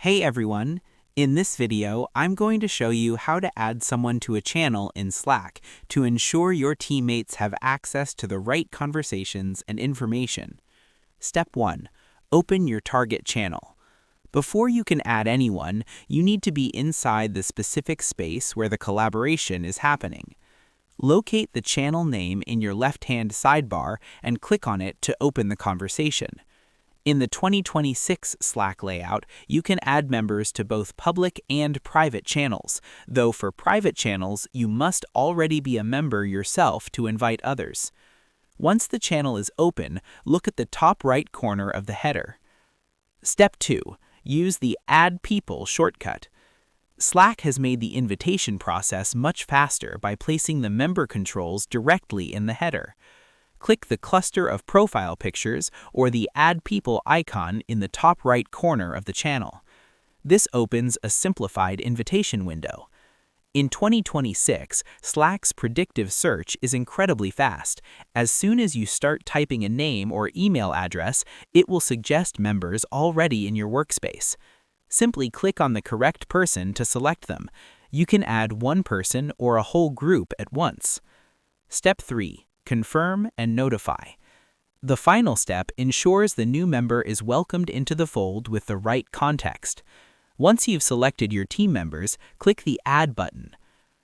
Hey everyone! In this video, I'm going to show you how to add someone to a channel in Slack to ensure your teammates have access to the right conversations and information. Step 1. Open your target channel. Before you can add anyone, you need to be inside the specific space where the collaboration is happening. Locate the channel name in your left-hand sidebar and click on it to open the conversation. In the 2026 Slack layout, you can add members to both public and private channels, though for private channels, you must already be a member yourself to invite others. Once the channel is open, look at the top right corner of the header. Step 2. Use the Add People shortcut. Slack has made the invitation process much faster by placing the member controls directly in the header. Click the cluster of profile pictures or the Add People icon in the top right corner of the channel. This opens a simplified invitation window. In 2026, Slack's predictive search is incredibly fast. As soon as you start typing a name or email address, it will suggest members already in your workspace. Simply click on the correct person to select them. You can add one person or a whole group at once. Step 3. Confirm and notify. The final step ensures the new member is welcomed into the fold with the right context. Once you've selected your team members, click the Add button.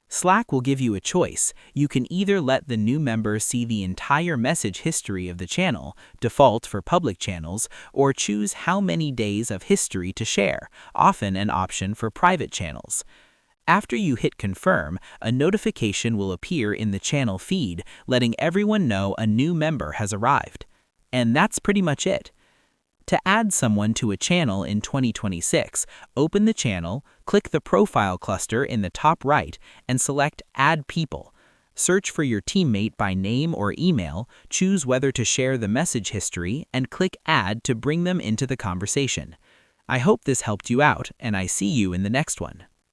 Slack will give you a choice. You can either let the new member see the entire message history of the channel, default for public channels, or choose how many days of history to share, often an option for private channels. After you hit confirm, a notification will appear in the channel feed, letting everyone know a new member has arrived. And that's pretty much it. To add someone to a channel in 2026, open the channel, click the profile cluster in the top right, and select Add People. Search for your teammate by name or email, choose whether to share the message history, and click Add to bring them into the conversation. I hope this helped you out, and I see you in the next one.